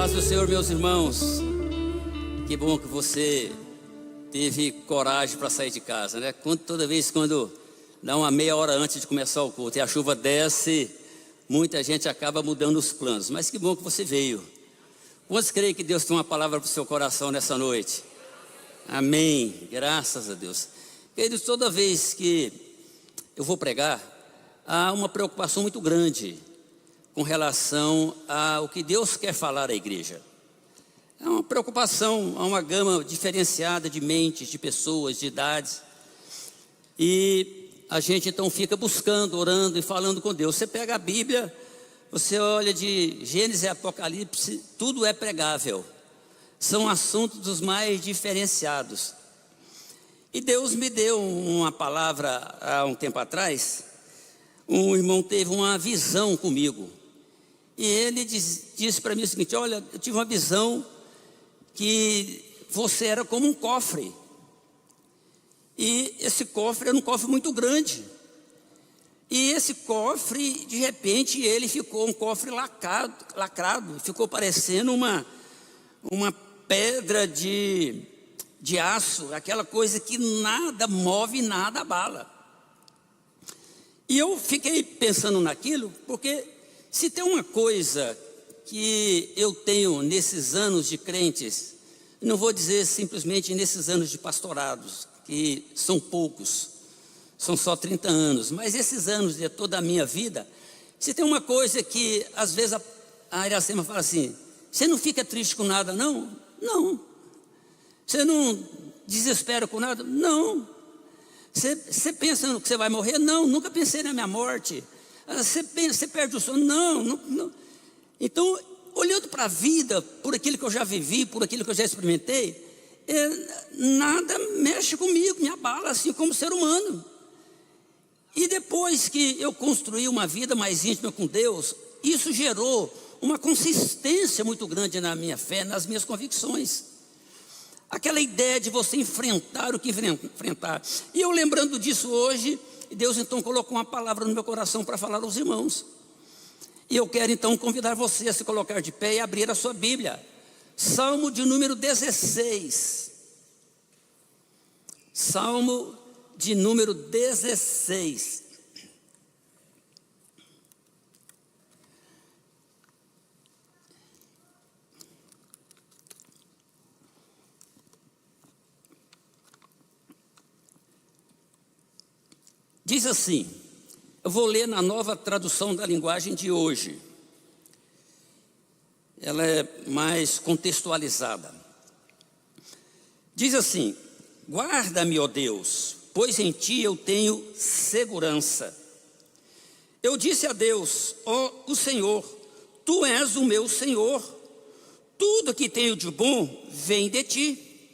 Paz do Senhor, meus irmãos. Que bom que você teve coragem para sair de casa, né? Toda vez quando dá uma meia hora antes de começar o culto e a chuva desce, muita gente acaba mudando os planos. Mas que bom que você veio. Quantos creem que Deus tem uma palavra para o seu coração nessa noite? Amém. Graças a Deus. Queridos, toda vez que eu vou pregar, há uma preocupação muito grande com relação ao que Deus quer falar à igreja. É uma preocupação, há uma gama diferenciada de mentes, de pessoas, de idades. E a gente então fica buscando, orando e falando com Deus. Você pega a Bíblia, você olha de Gênesis e Apocalipse, tudo é pregável. São assuntos dos mais diferenciados. E Deus me deu uma palavra há um tempo atrás. Um irmão teve uma visão comigo. E ele disse para mim o seguinte: olha, eu tive uma visão que você era como um cofre. E esse cofre era um cofre muito grande. E esse cofre, de repente, ele ficou um cofre lacrado. Ficou parecendo uma pedra de aço, aquela coisa que nada move, nada abala. E eu fiquei pensando naquilo, porque se tem uma coisa que eu tenho nesses anos de crentes, não vou dizer simplesmente nesses anos de pastorados, que são poucos, são só 30 anos, mas esses anos de toda a minha vida, se tem uma coisa que às vezes a Iracema fala assim: você não fica triste com nada não? Não. Você não desespera com nada? Não. Você pensa que você vai morrer? Não, nunca pensei na minha morte. Você perde o sono? Não. Então, olhando para a vida, por aquilo que eu já vivi, por aquilo que eu já experimentei, nada mexe comigo, me abala assim como ser humano. E depois que eu construí uma vida mais íntima com Deus, isso gerou uma consistência muito grande na minha fé, nas minhas convicções. Aquela ideia de você enfrentar o que enfrentar. E eu lembrando disso hoje, Deus então colocou uma palavra no meu coração para falar aos irmãos. E eu quero então convidar você a se colocar de pé e abrir a sua Bíblia. Salmo de número 16. Salmo de número 16. Diz assim, eu vou ler na nova tradução da linguagem de hoje. Ela é mais contextualizada. Diz assim: guarda-me, ó Deus, pois em ti eu tenho segurança. Eu disse a Deus: ó o Senhor, tu és o meu Senhor. Tudo que tenho de bom vem de ti.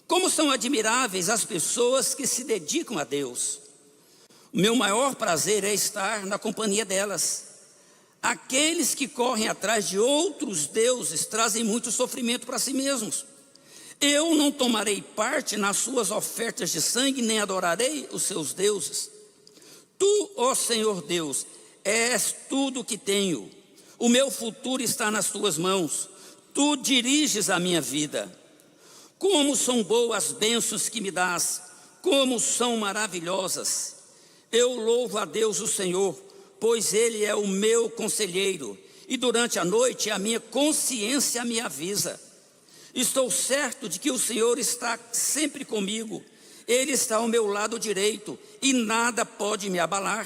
Como são admiráveis as pessoas que se dedicam a Deus. O meu maior prazer é estar na companhia delas. Aqueles que correm atrás de outros deuses trazem muito sofrimento para si mesmos. Eu não tomarei parte nas suas ofertas de sangue, nem adorarei os seus deuses. Tu, ó Senhor Deus, és tudo o que tenho. O meu futuro está nas tuas mãos. Tu diriges a minha vida. Como são boas as bênçãos que me dás, como são maravilhosas. Eu louvo a Deus o Senhor, pois Ele é o meu conselheiro, e durante a noite a minha consciência me avisa. Estou certo de que o Senhor está sempre comigo, Ele está ao meu lado direito, e nada pode me abalar.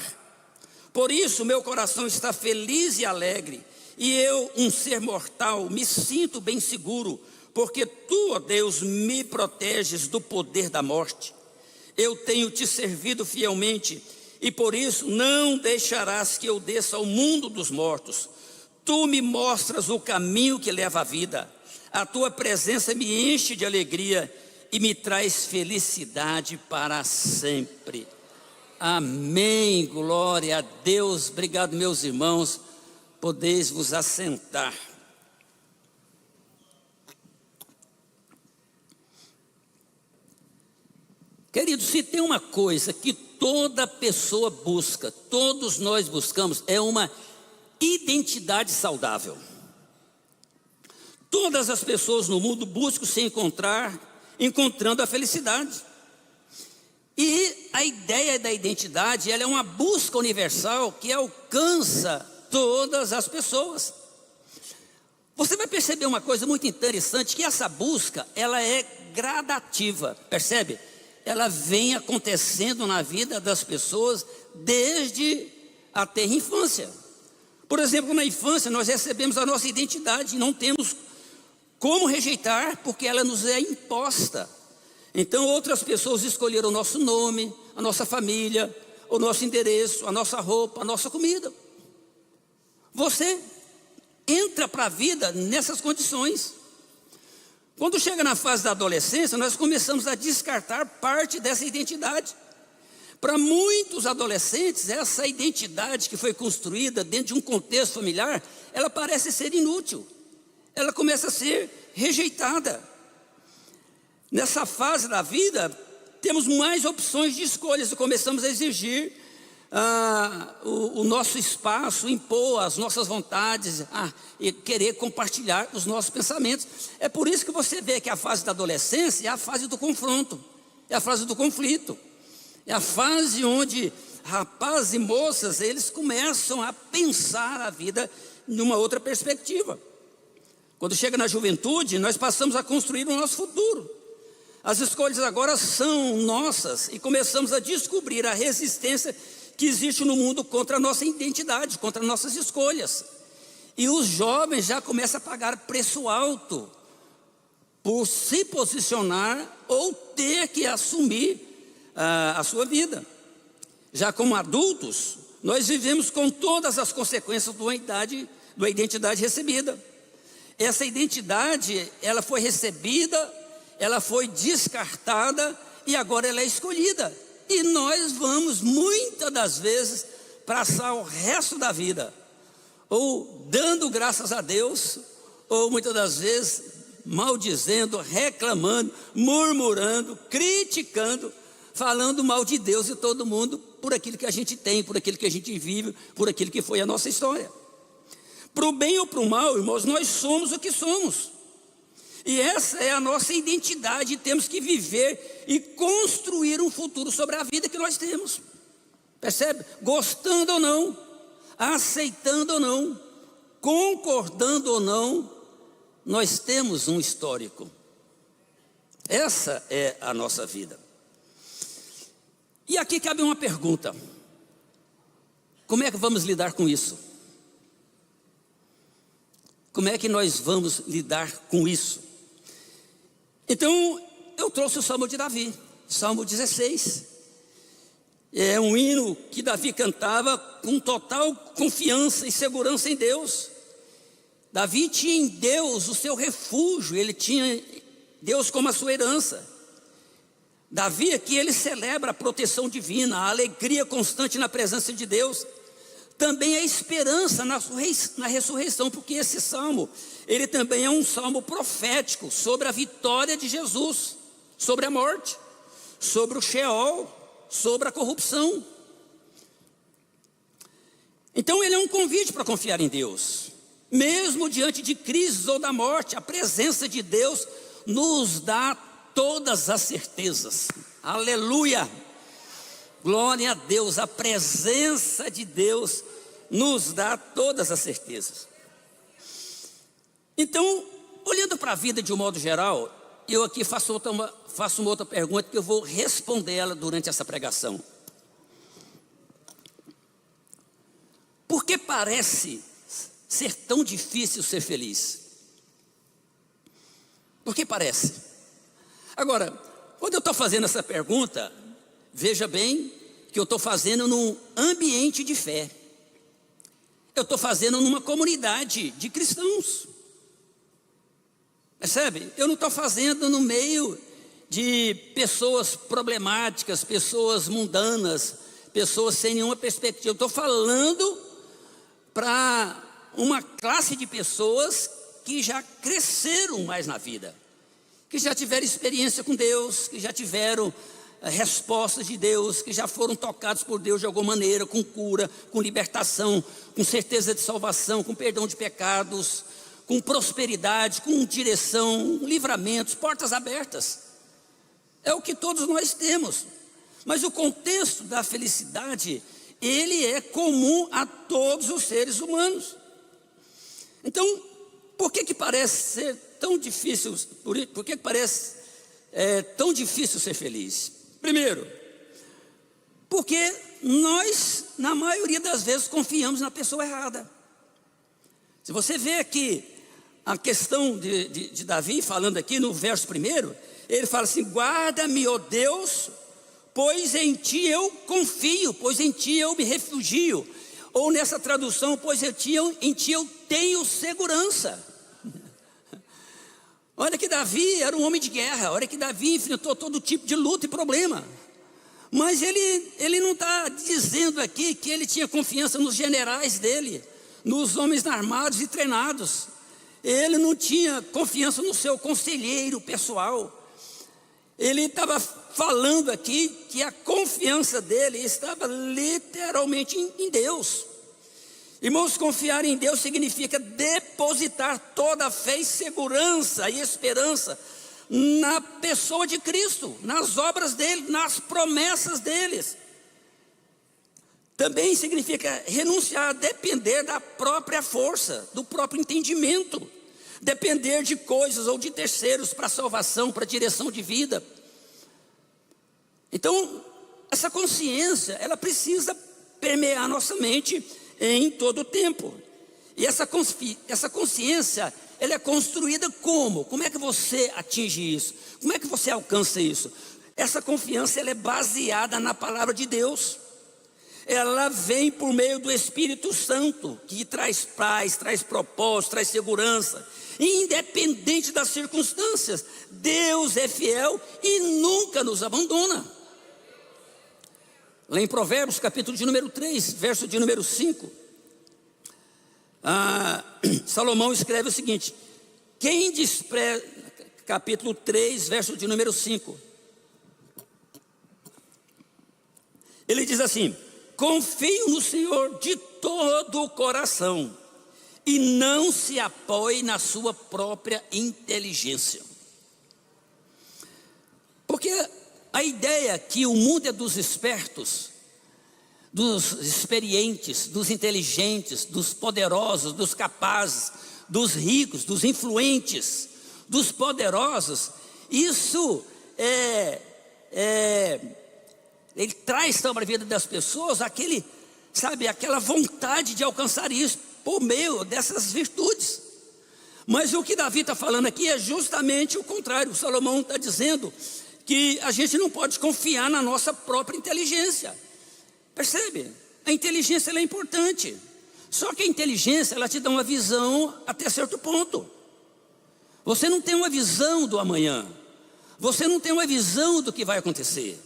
Por isso meu coração está feliz e alegre, e eu, um ser mortal, me sinto bem seguro, porque Tu, ó Deus, me proteges do poder da morte. Eu tenho Te servido fielmente, e por isso não deixarás que eu desça ao mundo dos mortos. Tu me mostras o caminho que leva à vida. A tua presença me enche de alegria e me traz felicidade para sempre. Amém, glória a Deus. Obrigado, meus irmãos, podeis vos assentar. Queridos, se tem uma coisa que toda pessoa busca, todos nós buscamos, é uma identidade saudável. Todas as pessoas no mundo buscam se encontrar, encontrando a felicidade. E a ideia da identidade, ela é uma busca universal que alcança todas as pessoas. Você vai perceber uma coisa muito interessante, que essa busca, ela é gradativa, percebe? Ela vem acontecendo na vida das pessoas desde a tenra infância. Por exemplo, na infância nós recebemos a nossa identidade e não temos como rejeitar, porque ela nos é imposta. Então outras pessoas escolheram o nosso nome, a nossa família, o nosso endereço, a nossa roupa, a nossa comida. Você entra para a vida nessas condições. Quando chega na fase da adolescência, nós começamos a descartar parte dessa identidade. Para muitos adolescentes, essa identidade que foi construída dentro de um contexto familiar, ela parece ser inútil. Ela começa a ser rejeitada. Nessa fase da vida, temos mais opções de escolhas e começamos a exigir o nosso espaço, impor as nossas vontades, e querer compartilhar os nossos pensamentos. É por isso que você vê que a fase da adolescência é a fase do confronto, é a fase do conflito, é a fase onde rapazes e moças, eles começam a pensar a vida numa outra perspectiva. Quando chega na juventude, nós passamos a construir o nosso futuro. As escolhas agora são nossas e começamos a descobrir a resistência que existe no mundo contra a nossa identidade, contra nossas escolhas. E os jovens já começam a pagar preço alto por se posicionar ou ter que assumir a sua vida. Já como adultos, nós vivemos com todas as consequências da identidade recebida. Essa identidade, ela foi recebida, ela foi descartada e agora ela é escolhida. E nós vamos, muitas das vezes, passar o resto da vida ou dando graças a Deus, ou muitas das vezes maldizendo, reclamando, murmurando, criticando, falando mal de Deus e todo mundo por aquilo que a gente tem, por aquilo que a gente vive, por aquilo que foi a nossa história. Para o bem ou para o mal, irmãos, nós somos o que somos. E essa é a nossa identidade, e temos que viver e construir um futuro sobre a vida que nós temos. Percebe? Gostando ou não, aceitando ou não, concordando ou não, nós temos um histórico. Essa é a nossa vida. E aqui cabe uma pergunta: como é que vamos lidar com isso? Como é que nós vamos lidar com isso? Então, eu trouxe o Salmo de Davi, Salmo 16. É um hino que Davi cantava com total confiança e segurança em Deus. Davi tinha em Deus o seu refúgio, ele tinha Deus como a sua herança. Davi aqui, ele celebra a proteção divina, a alegria constante na presença de Deus. Também a esperança na ressurreição, porque esse salmo, ele também é um salmo profético sobre a vitória de Jesus, sobre a morte, sobre o Sheol, sobre a corrupção. Então ele é um convite para confiar em Deus. Mesmo diante de crises ou da morte, a presença de Deus nos dá todas as certezas. Aleluia! Glória a Deus, a presença de Deus nos dá todas as certezas. Então, olhando para a vida de um modo geral, eu aqui faço uma outra pergunta que eu vou responder ela durante essa pregação. Por que parece ser tão difícil ser feliz? Por que parece? Agora, quando eu estou fazendo essa pergunta, veja bem que eu estou fazendo num ambiente de fé. Eu estou fazendo numa comunidade de cristãos. Percebe? Eu não estou fazendo no meio de pessoas problemáticas, pessoas mundanas, pessoas sem nenhuma perspectiva. Eu estou falando para uma classe de pessoas que já cresceram mais na vida, que já tiveram experiência com Deus, que já tiveram respostas de Deus, que já foram tocados por Deus de alguma maneira, com cura, com libertação, com certeza de salvação, com perdão de pecados, com prosperidade, com direção, livramentos, portas abertas. É o que todos nós temos. Mas o contexto da felicidade, ele é comum a todos os seres humanos. Então, por que parece ser tão difícil, por que parece tão difícil ser feliz? Primeiro, porque nós, na maioria das vezes, confiamos na pessoa errada. Se você vê aqui a questão de Davi, falando aqui no verso 1, ele fala assim: guarda-me, ó Deus, pois em ti eu confio, pois em ti eu me refugio. Ou nessa tradução, pois em ti eu tenho segurança. Olha que Davi era um homem de guerra, olha que Davi enfrentou todo tipo de luta e problema. Mas ele não está dizendo aqui que ele tinha confiança nos generais dele, nos homens armados e treinados. Ele não tinha confiança no seu conselheiro pessoal. Ele estava falando aqui que a confiança dele estava literalmente em Deus. Irmãos, confiar em Deus significa depositar toda a fé e segurança e esperança na pessoa de Cristo, nas obras dele, nas promessas deles. Também significa renunciar a depender da própria força, do próprio entendimento, depender de coisas ou de terceiros para salvação, para direção de vida. Então, essa consciência, ela precisa permear nossa mente em todo o tempo. E essa consciência, ela é construída como? Como é que você atinge isso? Como é que você alcança isso? Essa confiança, ela é baseada na palavra de Deus. Ela vem por meio do Espírito Santo, que traz paz, traz propósito, traz segurança. Independente das circunstâncias, Deus é fiel e nunca nos abandona. Lá em Provérbios, capítulo de número 3, verso de número 5, Salomão escreve o seguinte: quem despreza, capítulo 3, verso de número 5, ele diz assim: confio no Senhor de todo o coração e não se apoie na sua própria inteligência. Porque a ideia que o mundo é dos espertos, dos experientes, dos inteligentes, dos poderosos, dos capazes, dos ricos, dos influentes, dos poderosos, isso ele traz sobre a vida das pessoas aquela vontade de alcançar isso por meio dessas virtudes. Mas o que Davi está falando aqui é justamente o contrário. O Salomão está dizendo que a gente não pode confiar na nossa própria inteligência. Percebe? A inteligência, ela é importante. Só que a inteligência, ela te dá uma visão até certo ponto. Você não tem uma visão do amanhã. Você não tem uma visão do que vai acontecer.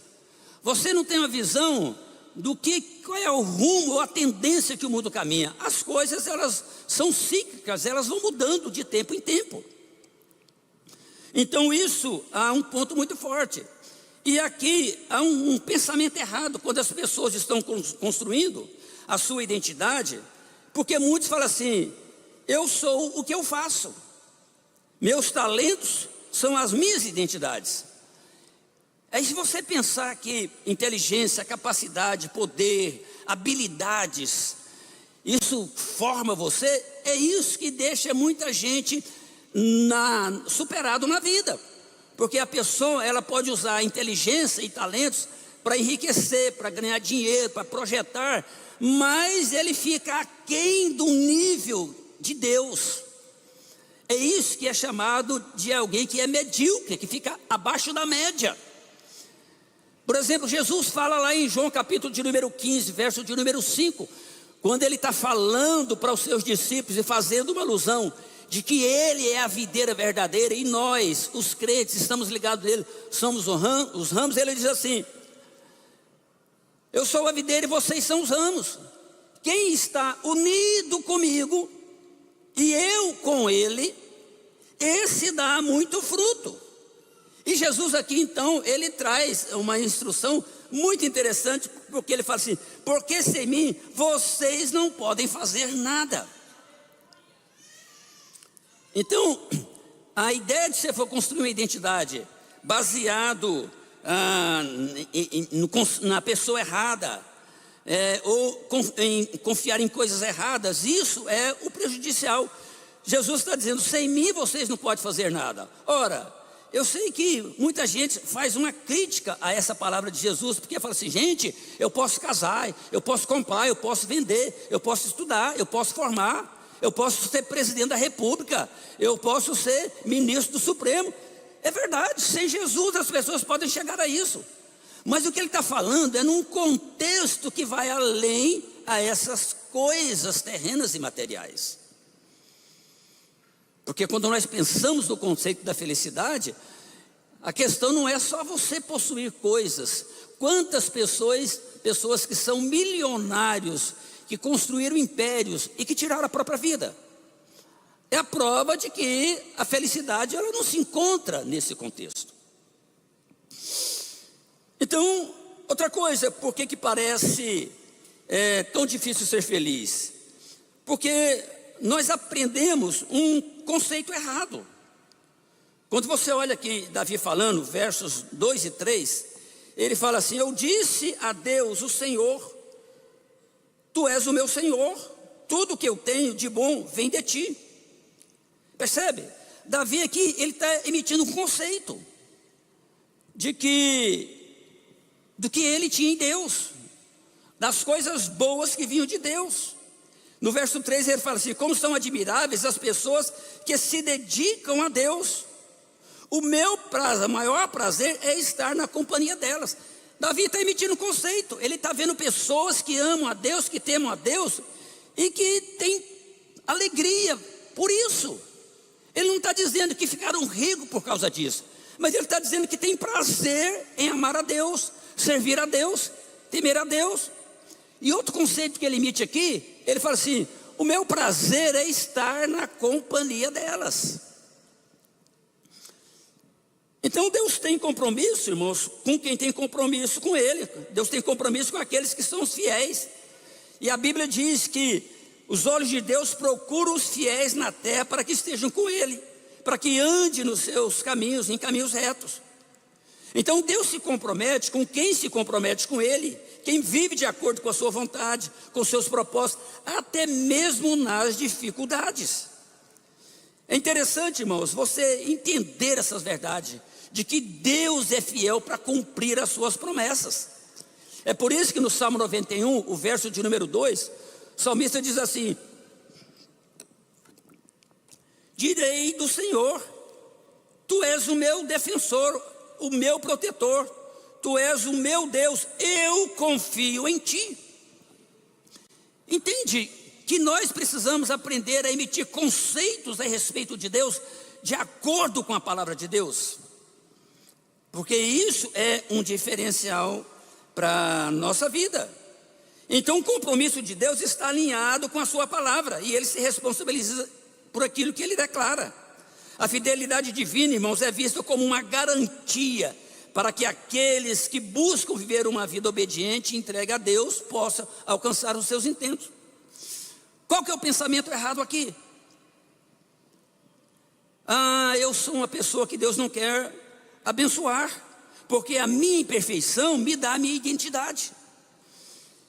Você não tem uma visão qual é o rumo ou a tendência que o mundo caminha. As coisas, elas são cíclicas, elas vão mudando de tempo em tempo. Então isso há um ponto muito forte. E aqui há um pensamento errado quando as pessoas estão construindo a sua identidade, porque muitos falam assim: eu sou o que eu faço, meus talentos são as minhas identidades. Aí se você pensar que inteligência, capacidade, poder, habilidades, isso forma você, é isso que deixa muita gente superado na vida. Porque a pessoa, ela pode usar inteligência e talentos para enriquecer, para ganhar dinheiro, para projetar, mas ele fica aquém do nível de Deus. É isso que é chamado de alguém que é medíocre, que fica abaixo da média. Por exemplo, Jesus fala lá em João capítulo de número 15, verso de número 5, quando ele está falando para os seus discípulos e fazendo uma alusão de que ele é a videira verdadeira e nós, os crentes, estamos ligados nele, somos os ramos. Ele diz assim: eu sou a videira e vocês são os ramos. Quem está unido comigo e eu com ele, esse dá muito fruto. E Jesus aqui então, ele traz uma instrução muito interessante, porque ele fala assim: porque sem mim vocês não podem fazer nada. Então, a ideia de você for construir uma identidade baseado na pessoa errada, ou em confiar em coisas erradas, isso é o prejudicial. Jesus está dizendo: sem mim vocês não podem fazer nada. Ora, eu sei que muita gente faz uma crítica a essa palavra de Jesus, porque fala assim: gente, eu posso casar, eu posso comprar, eu posso vender, eu posso estudar, eu posso formar, eu posso ser presidente da república, eu posso ser ministro do Supremo. É verdade, sem Jesus as pessoas podem chegar a isso. Mas o que ele está falando é num contexto que vai além a essas coisas terrenas e materiais. Porque quando nós pensamos no conceito da felicidade, a questão não é só você possuir coisas. Quantas pessoas que são milionários, que construíram impérios e que tiraram a própria vida? É a prova de que a felicidade ela não se encontra nesse contexto. Então, outra coisa, por que parece tão difícil ser feliz? Porque nós aprendemos um conceito errado. Quando você olha aqui Davi falando, versos 2 e 3, ele fala assim: eu disse a Deus, o Senhor, tu és o meu Senhor, tudo que eu tenho de bom vem de ti. Percebe? Davi aqui, ele está emitindo um conceito do que ele tinha em Deus, das coisas boas que vinham de Deus. No verso 3 ele fala assim: como são admiráveis as pessoas que se dedicam a Deus. O meu maior prazer é estar na companhia delas. Davi está emitindo um conceito. Ele está vendo pessoas que amam a Deus, que temam a Deus e que têm alegria por isso. Ele não está dizendo que ficaram ricos por causa disso, mas ele está dizendo que tem prazer em amar a Deus, servir a Deus, temer a Deus. E outro conceito que ele emite aqui, ele fala assim: o meu prazer é estar na companhia delas. Então Deus tem compromisso, irmãos, com quem tem compromisso com Ele. Deus tem compromisso com aqueles que são os fiéis. E a Bíblia diz que os olhos de Deus procuram os fiéis na terra para que estejam com Ele, para que ande nos seus caminhos, em caminhos retos. Então Deus se compromete com quem se compromete com Ele, quem vive de acordo com a sua vontade, com os seus propósitos, até mesmo nas dificuldades. É interessante, irmãos, você entender essas verdades, de que Deus é fiel para cumprir as suas promessas. É por isso que no Salmo 91, o verso de número 2, o salmista diz assim: direi do Senhor, tu és o meu defensor, o meu protetor, tu és o meu Deus, eu confio em ti. Entende que nós precisamos aprender a emitir conceitos a respeito de Deus de acordo com a palavra de Deus, porque isso é um diferencial para a nossa vida. Então o compromisso de Deus está alinhado com a sua palavra, e Ele se responsabiliza por aquilo que Ele declara. A fidelidade divina, irmãos, é vista como uma garantia para que aqueles que buscam viver uma vida obediente e entregue a Deus possam alcançar os seus intentos. Qual que é o pensamento errado aqui? Eu sou uma pessoa que Deus não quer abençoar, porque a minha imperfeição me dá a minha identidade.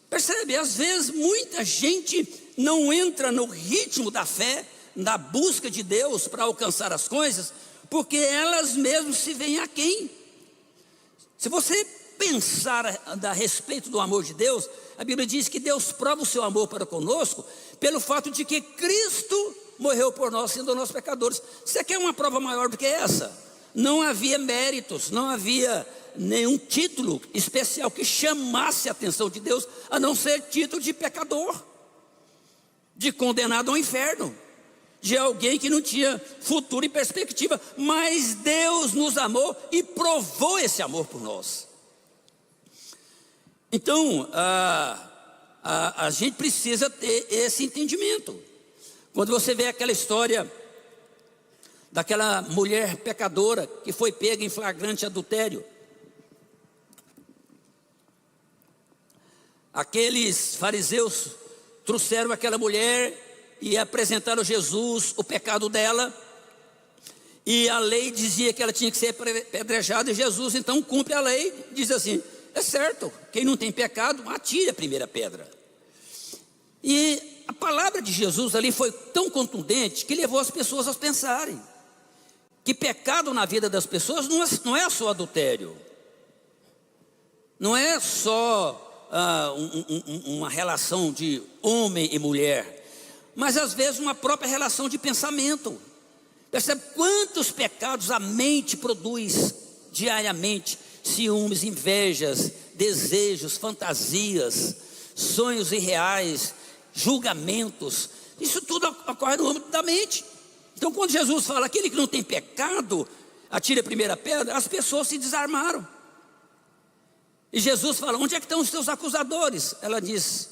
Percebe? Às vezes muita gente não entra no ritmo da fé, na busca de Deus para alcançar as coisas, porque elas mesmas se veem aquém. Se você pensar a respeito do amor de Deus, a Bíblia diz que Deus prova o seu amor para conosco pelo fato de que Cristo morreu por nós, sendo nós pecadores. Você quer uma prova maior do que essa? Não havia méritos, não havia nenhum título especial que chamasse a atenção de Deus, a não ser título de pecador, de condenado ao inferno, de alguém que não tinha futuro e perspectiva. Mas Deus nos amou e provou esse amor por nós. Então a gente precisa ter esse entendimento. Quando você vê aquela história daquela mulher pecadora que foi pega em flagrante adultério, aqueles fariseus trouxeram aquela mulher e apresentaram a Jesus o pecado dela, e a lei dizia que ela tinha que ser apedrejada, e Jesus então cumpre a lei, diz assim: é certo, quem não tem pecado, atire a primeira pedra. E a palavra de Jesus ali foi tão contundente que levou as pessoas a pensarem que pecado na vida das pessoas não é só adultério, não é só uma relação de homem e mulher, mas às vezes uma própria relação de pensamento. Percebe quantos pecados a mente produz diariamente? Ciúmes, invejas, desejos, fantasias, sonhos irreais, julgamentos. Isso tudo ocorre no âmbito da mente. Então quando Jesus fala, aquele que não tem pecado, atire a primeira pedra, as pessoas se desarmaram. E Jesus fala, onde é que estão os teus acusadores? Ela diz,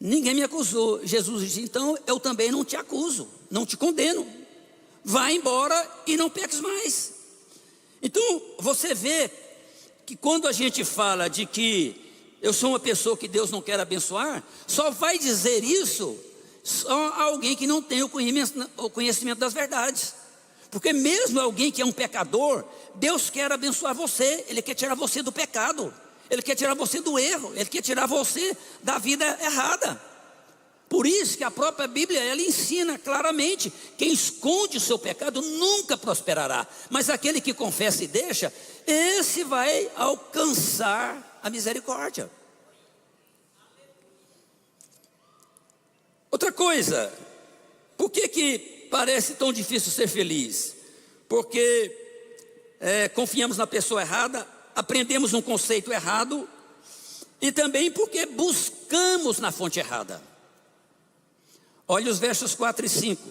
ninguém me acusou. Jesus diz, então eu também não te acuso, não te condeno. Vai embora e não peques mais. Então você vê que quando a gente fala de que eu sou uma pessoa que Deus não quer abençoar, só vai dizer isso só alguém que não tem o conhecimento das verdades. Porque mesmo alguém que é um pecador, Deus quer abençoar você. Ele quer tirar você do pecado, Ele quer tirar você do erro, Ele quer tirar você da vida errada. Por isso que a própria Bíblia, ela ensina claramente, quem esconde o seu pecado nunca prosperará, mas aquele que confessa e deixa, esse vai alcançar a misericórdia. Outra coisa, por que parece tão difícil ser feliz? Porque confiamos na pessoa errada, aprendemos um conceito errado, e também porque buscamos na fonte errada. Olha os versos 4 e 5.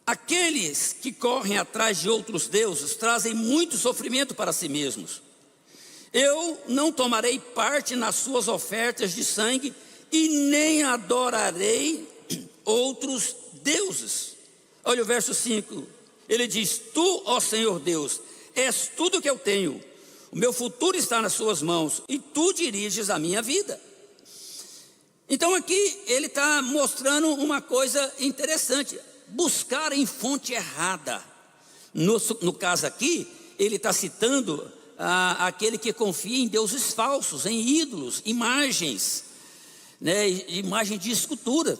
Aqueles que correm atrás de outros deuses trazem muito sofrimento para si mesmos. Eu não tomarei parte nas suas ofertas de sangue e nem adorarei outros deuses. Olha o verso 5. Ele diz, tu, ó Senhor Deus, és tudo que eu tenho. O meu futuro está nas suas mãos e tu diriges a minha vida. Então aqui ele está mostrando uma coisa interessante, buscar em fonte errada. No caso aqui, ele está citando aquele que confia em deuses falsos, em ídolos, imagens, imagem de escultura.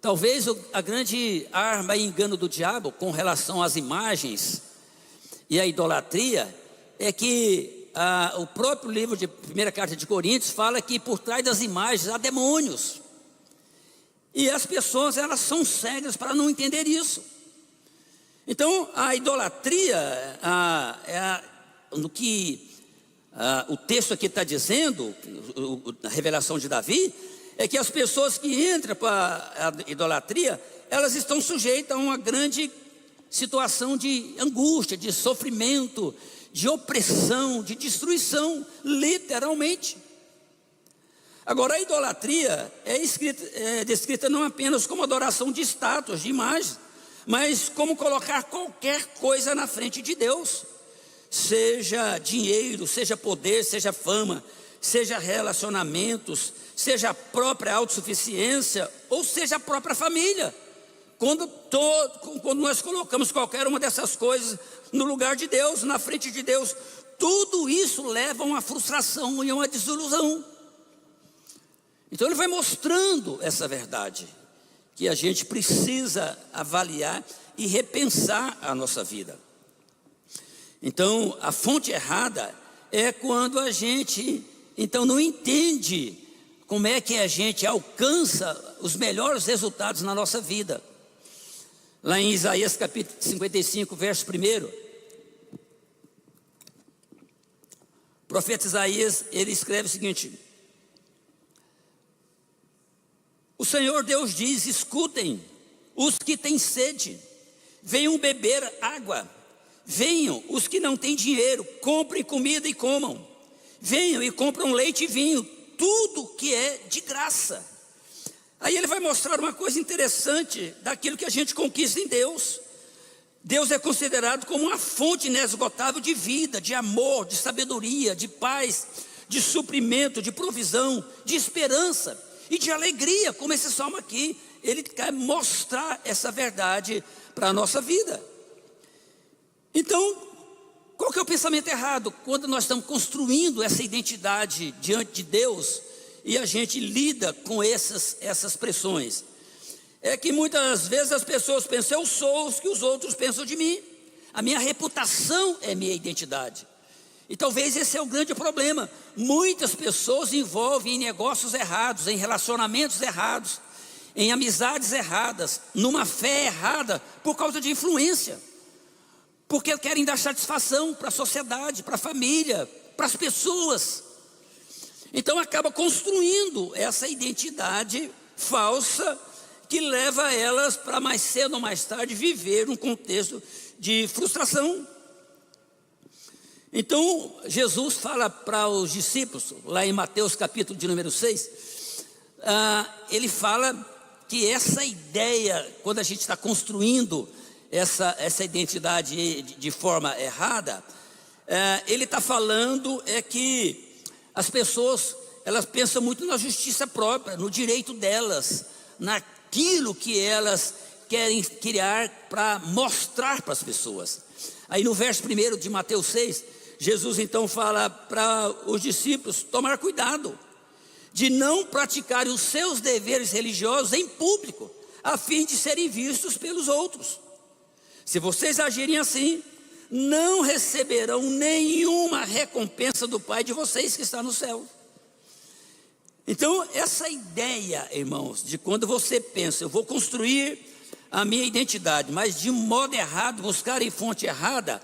Talvez a grande arma e engano do diabo com relação às imagens e à idolatria é que o próprio livro de primeira carta de Coríntios fala que por trás das imagens há demônios. E as pessoas, elas são cegas para não entender isso. Então a idolatria, no que o texto aqui está dizendo, a revelação de Davi, é que as pessoas que entram para a idolatria, elas estão sujeitas a uma grande situação de angústia, de sofrimento, de opressão, de destruição, literalmente. Agora a idolatria é descrita não apenas como adoração de estátuas, de imagens, mas como colocar qualquer coisa na frente de Deus, seja dinheiro, seja poder, seja fama, seja relacionamentos, seja a própria autossuficiência, ou seja a própria família. Quando nós colocamos qualquer uma dessas coisas no lugar de Deus, na frente de Deus, tudo isso leva a uma frustração e a uma desilusão. Então ele vai mostrando essa verdade, que a gente precisa avaliar e repensar a nossa vida. Então a fonte errada é quando a gente então não entende como é que a gente alcança os melhores resultados na nossa vida. Lá em Isaías capítulo 55, verso 1, o profeta Isaías, ele escreve o seguinte: o Senhor Deus diz, escutem os que têm sede, venham beber água, venham os que não têm dinheiro, comprem comida e comam, venham e compram leite e vinho, tudo que é de graça. Aí ele vai mostrar uma coisa interessante daquilo que a gente conquista em Deus. Deus é considerado como uma fonte inesgotável de vida, de amor, de sabedoria, de paz, de suprimento, de provisão, de esperança e de alegria, como esse salmo aqui. Ele quer mostrar essa verdade para a nossa vida. Então, qual que é o pensamento errado? Quando nós estamos construindo essa identidade diante de Deus e a gente lida com essas pressões, é que muitas vezes as pessoas pensam: eu sou o que os outros pensam de mim, a minha reputação é minha identidade. E talvez esse é o grande problema. Muitas pessoas envolvem em negócios errados, em relacionamentos errados, em amizades erradas, numa fé errada, por causa de influência, porque querem dar satisfação para a sociedade, para a família, para as pessoas. Então acaba construindo essa identidade falsa, que leva elas para mais cedo ou mais tarde viver um contexto de frustração. Então Jesus fala para os discípulos, lá em Mateus capítulo de número 6, ele fala que essa ideia, quando a gente está construindo essa identidade de forma errada, ele está falando que as pessoas, elas pensam muito na justiça própria, no direito delas, naquilo que elas querem criar para mostrar para as pessoas. Aí no verso 1 de Mateus 6, Jesus então fala para os discípulos tomar cuidado de não praticarem os seus deveres religiosos em público, a fim de serem vistos pelos outros. Se vocês agirem assim, não receberão nenhuma recompensa do Pai de vocês que está no céu. Então essa ideia, irmãos, de quando você pensa: eu vou construir a minha identidade, mas de um modo errado, buscar em fonte errada,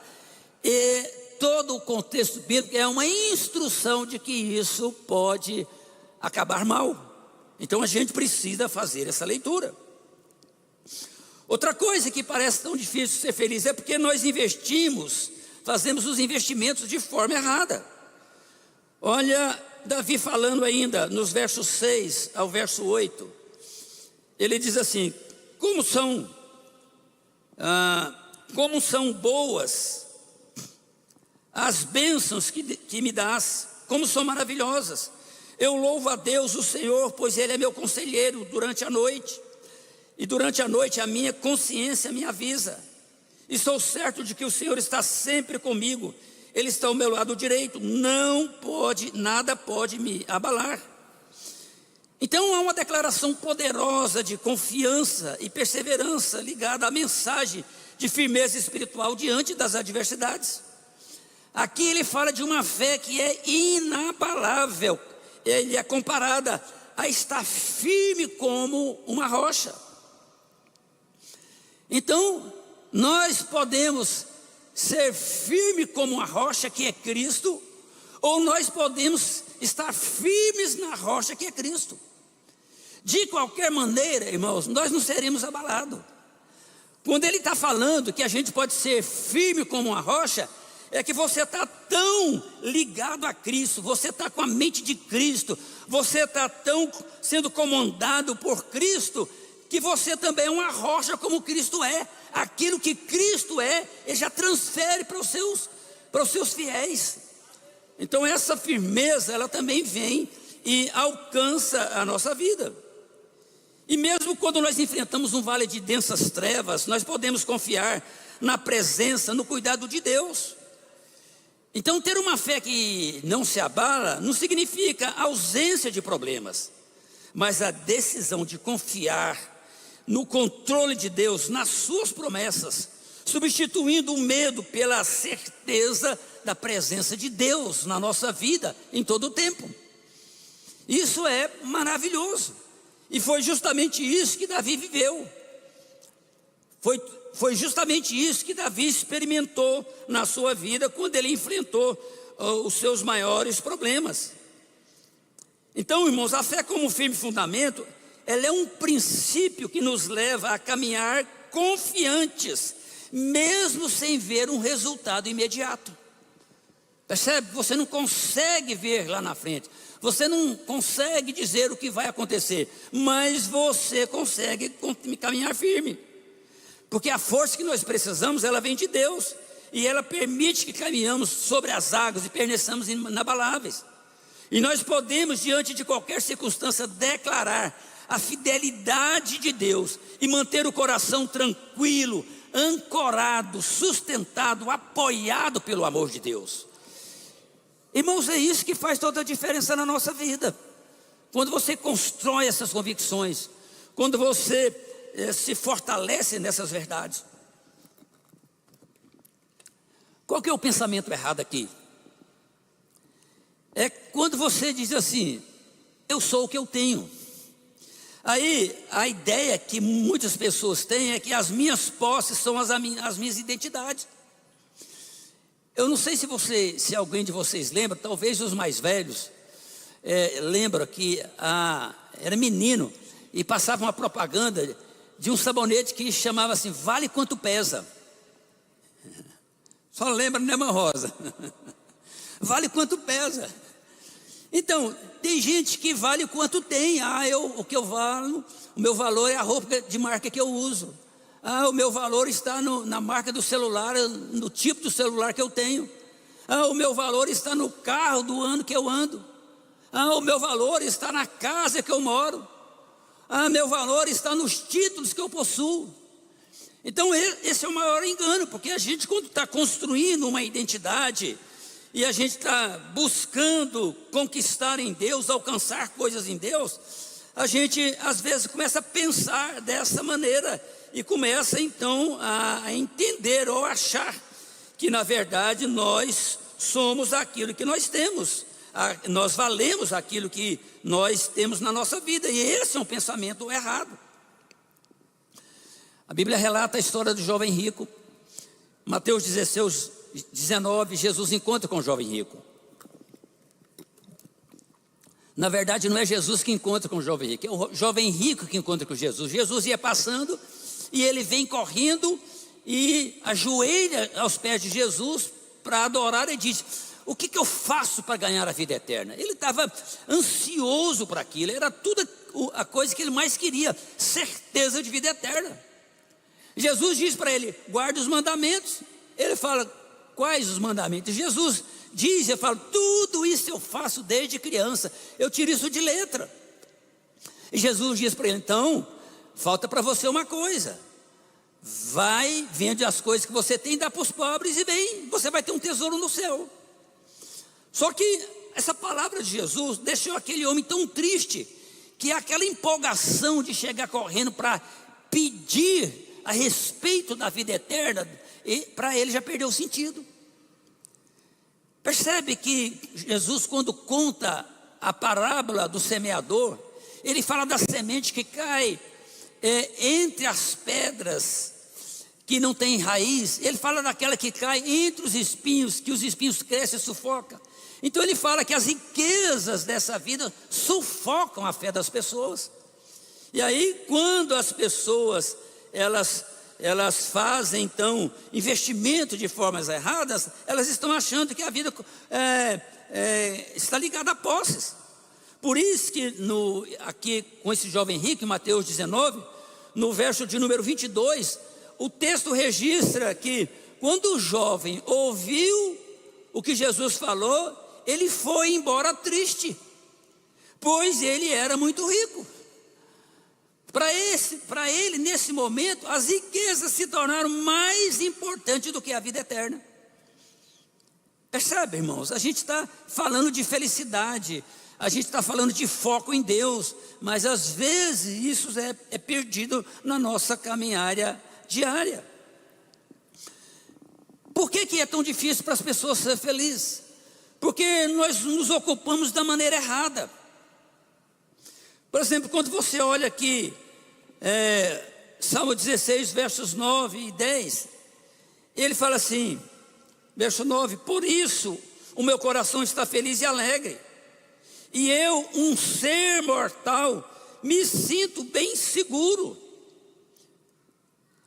todo o contexto bíblico é uma instrução de que isso pode acabar mal. Então a gente precisa fazer essa leitura. Outra coisa que parece tão difícil ser feliz é porque nós fazemos os investimentos de forma errada. Olha Davi falando ainda nos versos 6 ao verso 8. Ele diz assim: como são boas as bênçãos que me dás, como são maravilhosas. Eu louvo a Deus, o Senhor, pois Ele é meu conselheiro durante a noite. E durante a noite a minha consciência me avisa. E sou certo de que o Senhor está sempre comigo. Ele está ao meu lado direito. Nada pode me abalar. Então há uma declaração poderosa de confiança e perseverança ligada à mensagem de firmeza espiritual diante das adversidades. Aqui ele fala de uma fé que é inabalável. Ele é comparada a estar firme como uma rocha. Então, nós podemos ser firme como uma rocha que é Cristo, ou nós podemos estar firmes na rocha que é Cristo. De qualquer maneira, irmãos, nós não seremos abalados. Quando ele está falando que a gente pode ser firme como uma rocha, é que você está tão ligado a Cristo, você está com a mente de Cristo, você está tão sendo comandado por Cristo, que você também é uma rocha como Cristo é. Aquilo que Cristo é, Ele já transfere para os seus fiéis. Então essa firmeza, ela também vem e alcança a nossa vida. E mesmo quando nós enfrentamos um vale de densas trevas, nós podemos confiar na presença, no cuidado de Deus. Então ter uma fé que não se abala não significa ausência de problemas, mas a decisão de confiar no controle de Deus, nas suas promessas, substituindo o medo pela certeza da presença de Deus na nossa vida em todo o tempo. Isso é maravilhoso, e foi justamente isso que Davi viveu. Foi justamente isso que Davi experimentou na sua vida quando ele enfrentou os seus maiores problemas. Então, irmãos, a fé como firme fundamento, ela é um princípio que nos leva a caminhar confiantes, mesmo sem ver um resultado imediato. Percebe? Você não consegue ver lá na frente, você não consegue dizer o que vai acontecer, mas você consegue caminhar firme, porque a força que nós precisamos, ela vem de Deus, e ela permite que caminhamos sobre as águas e permaneçamos inabaláveis. E nós podemos, diante de qualquer circunstância, declarar a fidelidade de Deus e manter o coração tranquilo, ancorado, sustentado, apoiado pelo amor de Deus. Irmãos, é isso que faz toda a diferença na nossa vida. Quando você constrói essas convicções, quando você se fortalece nessas verdades. Qual que é o pensamento errado aqui? É quando você diz assim: eu sou o que eu tenho. Aí a ideia que muitas pessoas têm é que as minhas posses são as minhas identidades. Eu não sei se alguém de vocês lembra, talvez os mais velhos lembram que era menino e passava uma propaganda de um sabonete que chamava assim: vale quanto pesa. Só lembra, né, irmã Rosa? Vale quanto pesa. Então, tem gente que vale quanto tem. O que eu valo, o meu valor é a roupa de marca que eu uso. O meu valor está na marca do celular, no tipo do celular que eu tenho. O meu valor está no carro do ano que eu ando. O meu valor está na casa que eu moro. Meu valor está nos títulos que eu possuo. Então esse é o maior engano, porque a gente, quando está construindo uma identidade e a gente está buscando conquistar em Deus, alcançar coisas em Deus, a gente às vezes começa a pensar dessa maneira e começa então a entender ou achar que na verdade nós somos aquilo que nós temos, nós valemos aquilo que nós temos na nossa vida, e esse é um pensamento errado. A Bíblia relata a história do jovem rico. Mateus 16, 19, Jesus encontra com o jovem rico. Na verdade não é Jesus que encontra com o jovem rico, é o jovem rico que encontra com Jesus. Jesus ia passando e ele vem correndo e ajoelha aos pés de Jesus para adorar e diz: o que eu faço para ganhar a vida eterna? Ele estava ansioso para aquilo, era tudo a coisa que ele mais queria, certeza de vida eterna. Jesus diz para ele: guarde os mandamentos. Ele fala: quais os mandamentos? Jesus diz, eu falo: tudo isso eu faço desde criança, eu tiro isso de letra. E Jesus diz para ele: então, falta para você uma coisa, vai, vende as coisas que você tem, dá para os pobres e vem, você vai ter um tesouro no céu. Só que essa palavra de Jesus deixou aquele homem tão triste, que aquela empolgação de chegar correndo para pedir a respeito da vida eterna, para ele já perdeu o sentido. Percebe que Jesus, quando conta a parábola do semeador, ele fala da semente que cai entre as pedras que não tem raiz. Ele fala daquela que cai entre os espinhos, que os espinhos crescem e sufocam. Então ele fala que as riquezas dessa vida sufocam a fé das pessoas. E aí, quando as pessoas elas fazem então investimento de formas erradas, elas estão achando que a vida está ligada a posses. Por isso que aqui com esse jovem rico, em Mateus 19, no verso de número 22, o texto registra que quando o jovem ouviu o que Jesus falou, ele foi embora triste, pois ele era muito rico. Para ele, nesse momento, as riquezas se tornaram mais importantes do que a vida eterna. Percebe, irmãos? A gente está falando de felicidade, a gente está falando de foco em Deus, mas às vezes isso é perdido na nossa caminhada diária. Por que é tão difícil para as pessoas ser felizes? Porque nós nos ocupamos da maneira errada. Por exemplo, quando você olha aqui, Salmo 16, versos 9 e 10, ele fala assim, verso 9: por isso o meu coração está feliz e alegre, e eu, um ser mortal, me sinto bem seguro,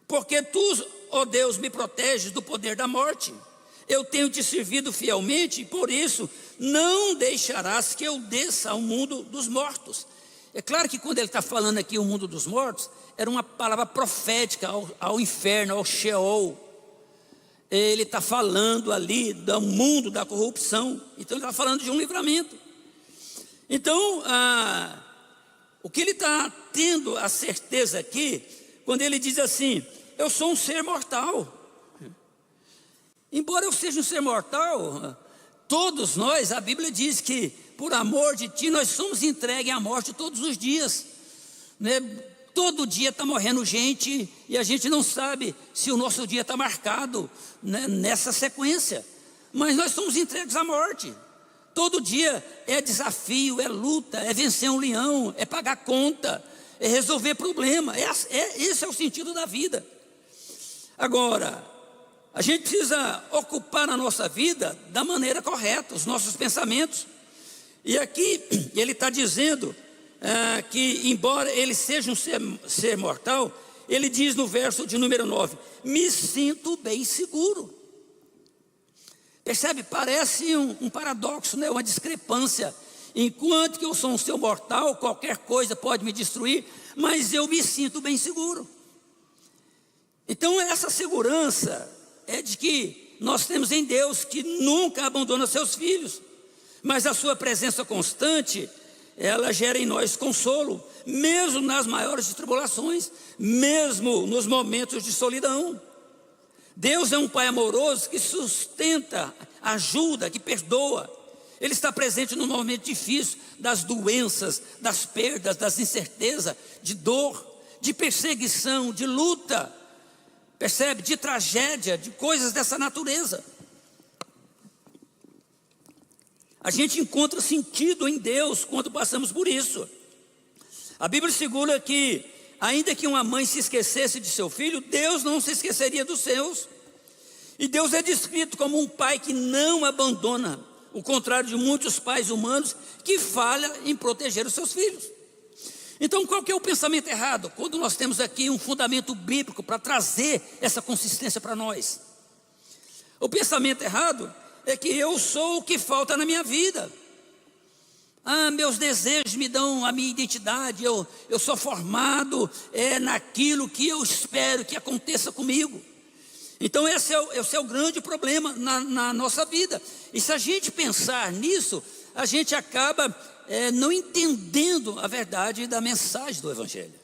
porque tu, ó Deus, me proteges do poder da morte. Eu tenho te servido fielmente, e por isso não deixarás que eu desça ao mundo dos mortos. É claro que quando ele está falando aqui o mundo dos mortos, era uma palavra profética ao inferno, ao Sheol. Ele está falando ali do mundo da corrupção. Então ele está falando de um livramento. Então O que ele está tendo a certeza aqui, quando ele diz assim: eu sou um ser mortal. Embora eu seja um ser mortal, todos nós, a Bíblia diz que por amor de ti nós somos entregues à morte todos os dias, né? Todo dia está morrendo gente e a gente não sabe se o nosso dia está marcado, né, nessa sequência. Mas nós somos entregues à morte. Todo dia é desafio, é luta, é vencer um leão, é pagar conta, é resolver problema. Esse é o sentido da vida. Agora, a gente precisa ocupar a nossa vida da maneira correta, os nossos pensamentos. E aqui ele está dizendo que, embora ele seja um ser mortal, ele diz no verso de número 9: me sinto bem seguro. Percebe? Parece um paradoxo, né? Uma discrepância. Enquanto que eu sou um ser mortal, qualquer coisa pode me destruir, mas eu me sinto bem seguro. Então essa segurança é de que nós temos em Deus, que nunca abandona seus filhos, mas a sua presença constante, ela gera em nós consolo, mesmo nas maiores tribulações, mesmo nos momentos de solidão. Deus é um Pai amoroso que sustenta, ajuda, que perdoa. Ele está presente no momento difícil das doenças, das perdas, das incertezas, de dor, de perseguição, de luta, percebe? De tragédia, de coisas dessa natureza. A gente encontra sentido em Deus quando passamos por isso. A Bíblia segura que, ainda que uma mãe se esquecesse de seu filho, Deus não se esqueceria dos seus. E Deus é descrito como um pai que não abandona, o contrário de muitos pais humanos que falham em proteger os seus filhos. Então, qual que é o pensamento errado? Quando nós temos aqui um fundamento bíblico para trazer essa consistência para nós. O pensamento errado é que eu sou o que falta na minha vida. Meus desejos me dão a minha identidade, eu sou formado naquilo que eu espero que aconteça comigo. Então esse é o grande problema na nossa vida. E se a gente pensar nisso, a gente acaba não entendendo a verdade da mensagem do Evangelho.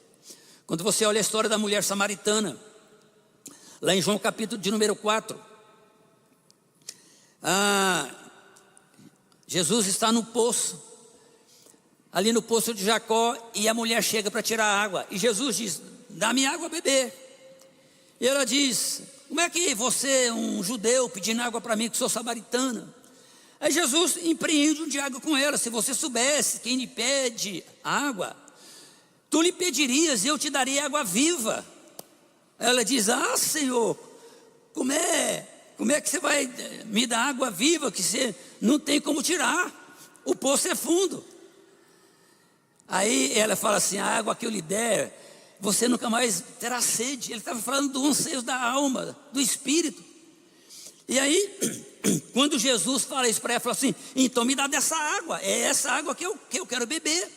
Quando você olha a história da mulher samaritana, lá em João capítulo de número 4, Jesus está no poço, ali no poço de Jacó, e a mulher chega para tirar água, e Jesus diz: dá-me água a beber. E ela diz: como é que você, um judeu, pedindo água para mim, que sou samaritana? Aí Jesus empreende um diálogo com ela: se você soubesse quem lhe pede água, tu lhe pedirias e eu te daria água viva. Ela diz: Senhor, como é que você vai me dar água viva, que você não tem como tirar, o poço é fundo. Aí ela fala assim: a água que eu lhe der, você nunca mais terá sede. Ele estava falando do anseio da alma, do espírito. E aí, quando Jesus fala isso para ela, fala assim: então me dá dessa água, é essa água que eu quero beber.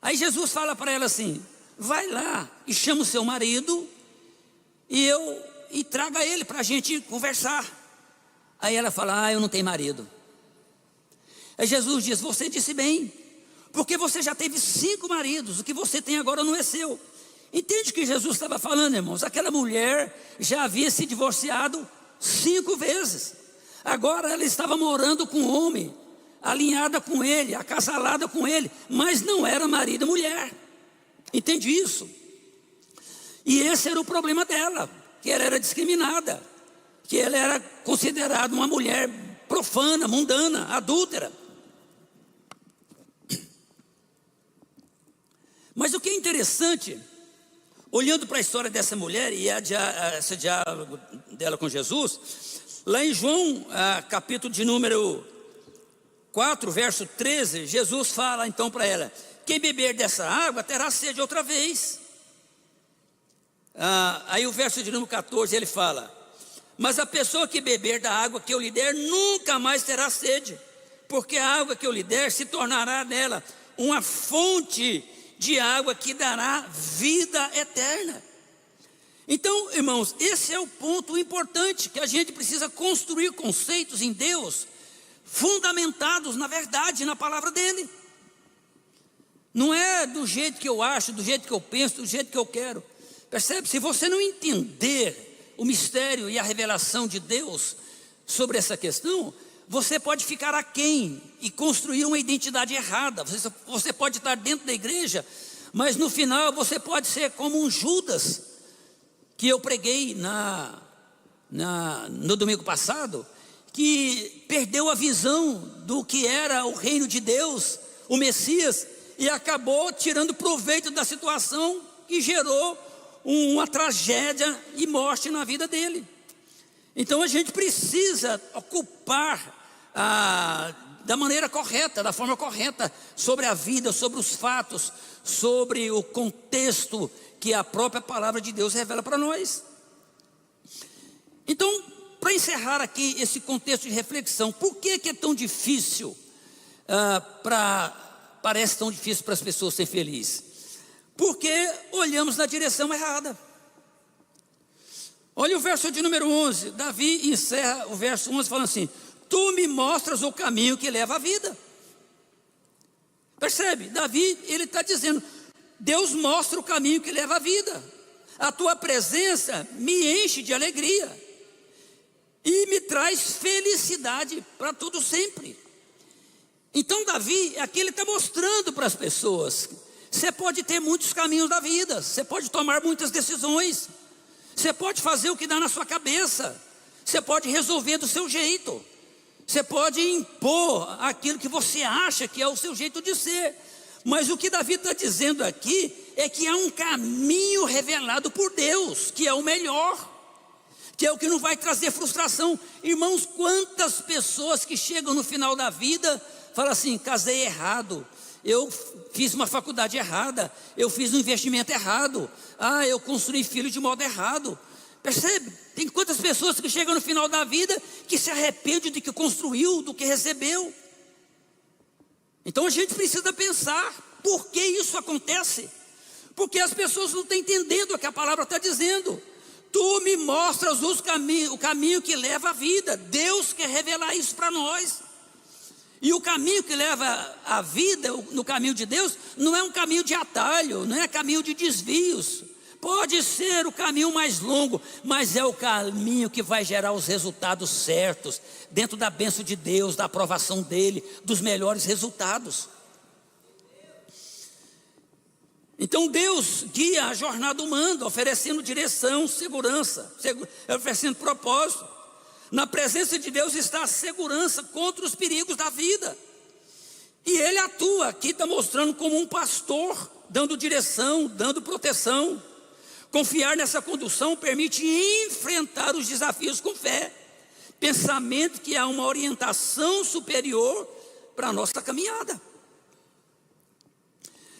Aí Jesus fala para ela assim: vai lá e chama o seu marido e traga ele para a gente conversar. Aí ela fala: eu não tenho marido. Aí Jesus diz: você disse bem, porque você já teve 5 maridos, o que você tem agora não é seu. Entende o que Jesus estava falando, irmãos? Aquela mulher já havia se divorciado 5 vezes. Agora ela estava morando com um homem, alinhada com ele, acasalada com ele, mas não era marido e mulher. Entende isso? E esse era o problema dela, que ela era discriminada, que ela era considerada uma mulher profana, mundana, adúltera. Mas o que é interessante, olhando para a história dessa mulher e esse diálogo dela com Jesus, lá em João, capítulo de número 4, verso 13, Jesus fala então para ela: quem beber dessa água terá sede outra vez. Aí o verso de número 14 ele fala: mas a pessoa que beber da água que eu lhe der nunca mais terá sede, porque a água que eu lhe der se tornará nela uma fonte de água que dará vida eterna. Então, irmãos, esse é o ponto importante, que a gente precisa construir conceitos em Deus fundamentados na verdade, na palavra dele. Não é do jeito que eu acho, do jeito que eu penso, do jeito que eu quero. Percebe? Se você não entender o mistério e a revelação de Deus sobre essa questão, você pode ficar aquém e construir uma identidade errada. Você pode estar dentro da igreja, mas no final você pode ser como um Judas, que eu preguei no domingo passado, que perdeu a visão do que era o reino de Deus, o Messias, e acabou tirando proveito da situação que gerou uma tragédia e morte na vida dele. Então a gente precisa ocupar da maneira correta, da forma correta, sobre a vida, sobre os fatos, sobre o contexto que a própria palavra de Deus revela para nós. Então, para encerrar aqui esse contexto de reflexão, por que é tão difícil, parece tão difícil para as pessoas serem felizes? Porque olhamos na direção errada. Olha o verso de número 11, Davi encerra o verso 11 falando assim: tu me mostras o caminho que leva à vida. Percebe? Davi, ele está dizendo, Deus mostra o caminho que leva à vida. A tua presença me enche de alegria e me traz felicidade para tudo sempre. Então Davi, aqui ele está mostrando para as pessoas, você pode ter muitos caminhos da vida, você pode tomar muitas decisões, você pode fazer o que dá na sua cabeça, você pode resolver do seu jeito, você pode impor aquilo que você acha que é o seu jeito de ser. Mas o que Davi está dizendo aqui é que há um caminho revelado por Deus, que é o melhor, que é o que não vai trazer frustração. Irmãos, quantas pessoas que chegam no final da vida falam assim: casei errado, eu fiz uma faculdade errada, eu fiz um investimento errado, eu construí filho de modo errado. Percebe? Tem quantas pessoas que chegam no final da vida que se arrependem do que construiu, do que recebeu. Então a gente precisa pensar, por que isso acontece? Porque as pessoas não estão entendendo o que a palavra está dizendo. Tu me mostras o caminho que leva à vida. Deus quer revelar isso para nós. E o caminho que leva à vida, no caminho de Deus, não é um caminho de atalho, não é caminho de desvios. Pode ser o caminho mais longo, mas é o caminho que vai gerar os resultados certos, dentro da bênção de Deus, da aprovação dEle, dos melhores resultados. Então Deus guia a jornada humana, oferecendo direção, segurança, oferecendo propósito. Na presença de Deus está a segurança contra os perigos da vida. E Ele atua, aqui está mostrando como um pastor, dando direção, dando proteção. Confiar nessa condução permite enfrentar os desafios com fé, pensamento que há uma orientação superior para a nossa caminhada.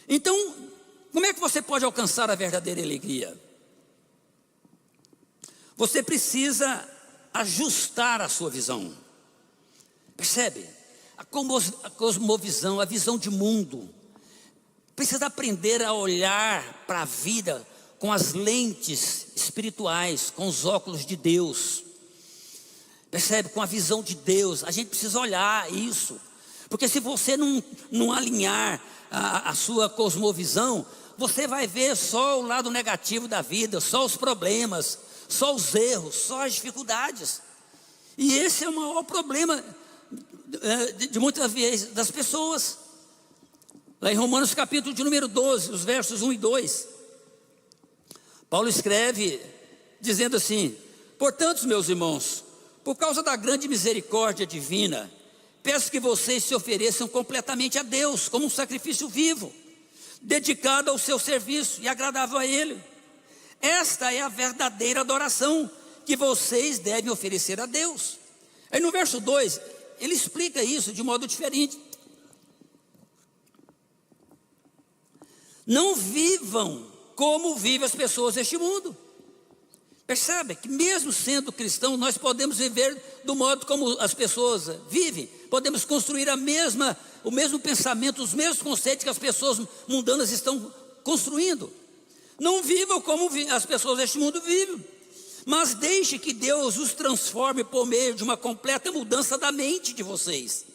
Então, como é que você pode alcançar a verdadeira alegria? Você precisa ajustar a sua visão. Percebe? A cosmovisão, a visão de mundo. Precisa aprender a olhar para a vida com as lentes espirituais, com os óculos de Deus. Percebe? Com a visão de Deus. A gente precisa olhar isso. Porque se você não alinhar a sua cosmovisão, você vai ver só o lado negativo da vida, só os problemas, só os erros, só as dificuldades. E esse é o maior problema de muitas vezes das pessoas. Lá em Romanos capítulo de número 12, os versos 1 e 2, Paulo escreve dizendo assim: portanto, meus irmãos, por causa da grande misericórdia divina, peço que vocês se ofereçam completamente a Deus, como um sacrifício vivo, dedicado ao seu serviço e agradável a Ele. Esta é a verdadeira adoração que vocês devem oferecer a Deus. Aí no verso 2, ele explica isso de modo diferente. Não vivam como vivem as pessoas deste mundo. Percebe que mesmo sendo cristão, nós podemos viver do modo como as pessoas vivem. Podemos construir o mesmo pensamento, os mesmos conceitos que as pessoas mundanas estão construindo. Não vivam como as pessoas deste mundo vivem, mas deixe que Deus os transforme por meio de uma completa mudança da mente de vocês.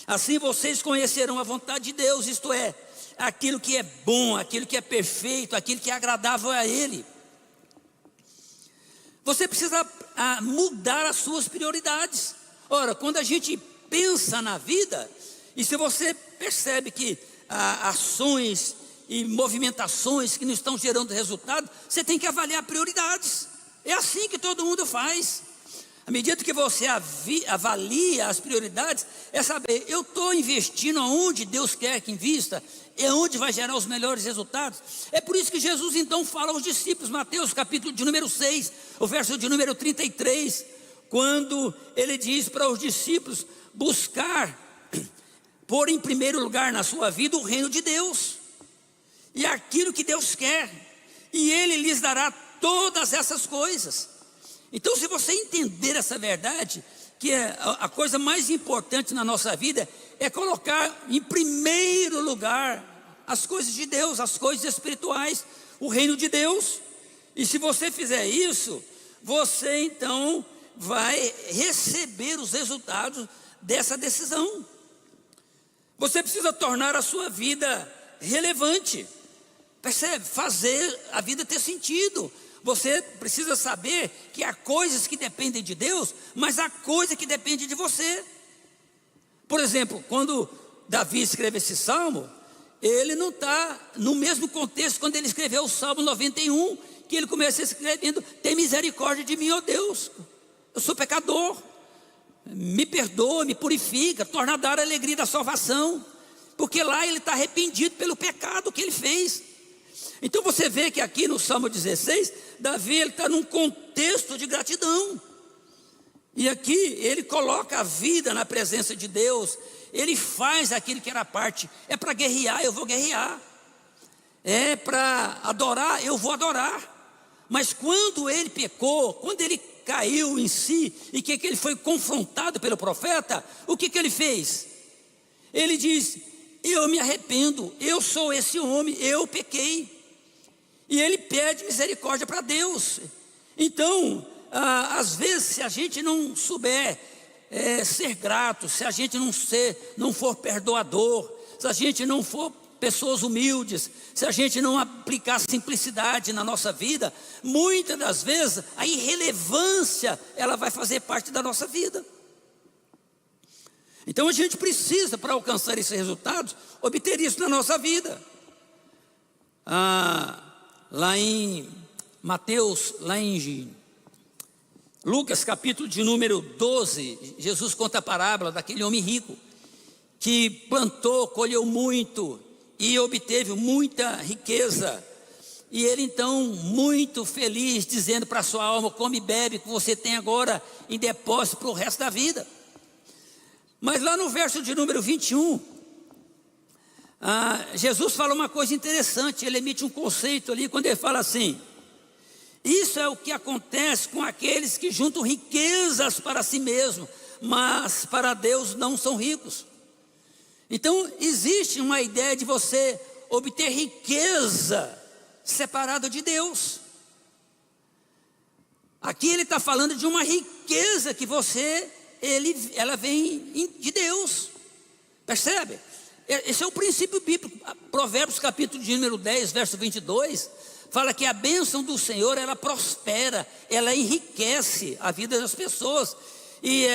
Assim vocês conhecerão a vontade de Deus, isto é, aquilo que é bom, aquilo que é perfeito, aquilo que é agradável a Ele. Você precisa mudar as suas prioridades. Ora, quando a gente pensa na vida, e se você percebe que ações e movimentações que não estão gerando resultado, você tem que avaliar prioridades. É assim que todo mundo faz. À medida que você avalia as prioridades, é saber, eu estou investindo onde Deus quer que invista, é onde vai gerar os melhores resultados. É por isso que Jesus então fala aos discípulos, Mateus capítulo de número 6, o verso de número 33, quando ele diz para os discípulos buscar, pôr em primeiro lugar na sua vida o reino de Deus, e aquilo que Deus quer, e Ele lhes dará todas essas coisas. Então, se você entender essa verdade, que a coisa mais importante na nossa vida é colocar em primeiro lugar as coisas de Deus, as coisas espirituais, o reino de Deus. E se você fizer isso, você então vai receber os resultados dessa decisão. Você precisa tornar a sua vida relevante, percebe? Fazer a vida ter sentido. Você precisa saber que há coisas que dependem de Deus, mas há coisa que depende de você. Por exemplo, quando Davi escreve esse salmo, ele não está no mesmo contexto quando ele escreveu o Salmo 91, que ele começa escrevendo: tem misericórdia de mim, ó Deus, eu sou pecador, me perdoa, me purifica, torna a dar a alegria da salvação, porque lá ele está arrependido pelo pecado que ele fez. Então você vê que aqui no Salmo 16, Davi está num contexto de gratidão. E aqui ele coloca a vida na presença de Deus. Ele faz aquilo que era parte. É para guerrear, eu vou guerrear. É para adorar, eu vou adorar. Mas quando ele pecou, quando ele caiu em si, e que ele foi confrontado pelo profeta, o que ele fez? Ele diz: eu me arrependo, eu sou esse homem, eu pequei. E ele pede misericórdia para Deus. Então, às vezes, se a gente não souber ser grato, se a gente não for perdoador, se a gente não for pessoas humildes, se a gente não aplicar simplicidade na nossa vida, muitas das vezes a irrelevância ela vai fazer parte da nossa vida. Então a gente precisa, para alcançar esses resultados, obter isso na nossa vida. Lá em Mateus, lá em Lucas capítulo de número 12, Jesus conta a parábola daquele homem rico que plantou, colheu muito e obteve muita riqueza. E ele então, muito feliz, dizendo para a sua alma: come e bebe, que você tem agora em depósito para o resto da vida. Mas lá no verso de número 21, Jesus fala uma coisa interessante. Ele emite um conceito ali, quando ele fala assim: isso é o que acontece com aqueles que juntam riquezas para si mesmos, mas para Deus não são ricos. Então existe uma ideia de você obter riqueza separada de Deus. Aqui ele está falando de uma riqueza que ela vem de Deus, percebe? Esse é o princípio bíblico. Provérbios capítulo de número 10, verso 22, fala que a bênção do Senhor, ela prospera, ela enriquece a vida das pessoas, e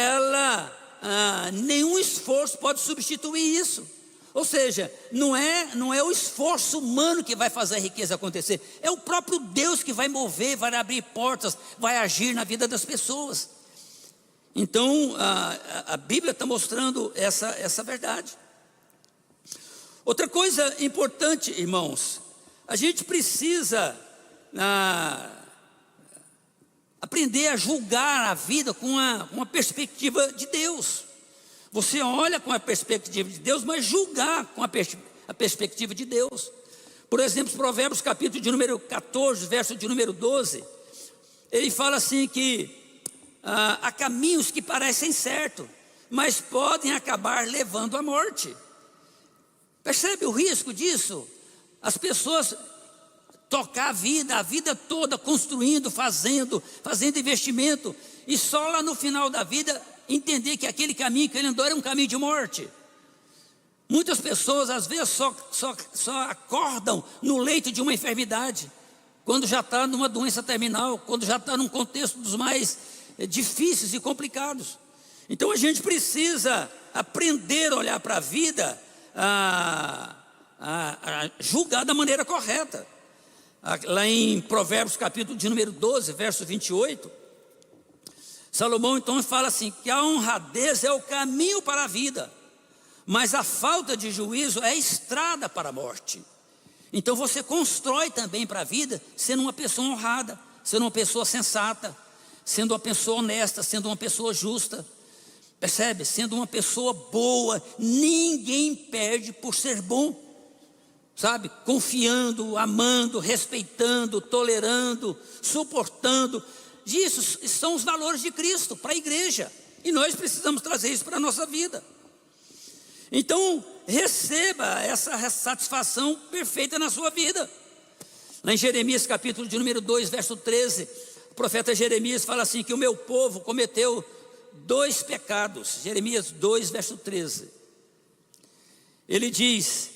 nenhum esforço pode substituir isso. Ou seja, não é o esforço humano que vai fazer a riqueza acontecer, é o próprio Deus que vai mover, vai abrir portas, vai agir na vida das pessoas. Então a Bíblia está mostrando essa verdade. Outra coisa importante, irmãos, a gente precisa aprender a julgar a vida com uma perspectiva de Deus. Você olha com a perspectiva de Deus, mas julgar com a perspectiva de Deus. Por exemplo, Provérbios capítulo de número 14, verso de número 12, ele fala assim que há caminhos que parecem certos, mas podem acabar levando à morte. Percebe o risco disso? As pessoas tocar a vida toda construindo, fazendo investimento, e só lá no final da vida entender que aquele caminho que ele andou era um caminho de morte. Muitas pessoas às vezes só acordam no leito de uma enfermidade, quando já está numa doença terminal, quando já está num contexto dos mais difíceis e complicados. Então a gente precisa aprender a olhar para a vida, a julgar da maneira correta. Lá em Provérbios capítulo de número 12, verso 28, Salomão então fala assim, que a honradez é o caminho para a vida, mas a falta de juízo é a estrada para a morte. Então você constrói também para a vida sendo uma pessoa honrada, sendo uma pessoa sensata, sendo uma pessoa honesta, sendo uma pessoa justa. Percebe? Sendo uma pessoa boa. Ninguém perde por ser bom, sabe? Confiando, amando, respeitando, tolerando, suportando. Isso são os valores de Cristo para a igreja, e nós precisamos trazer isso para a nossa vida. Então receba essa satisfação perfeita na sua vida. Lá em Jeremias capítulo de número 2, verso 13, o profeta Jeremias fala assim, que o meu povo cometeu 2 pecados. Jeremias 2, verso 13. Ele diz,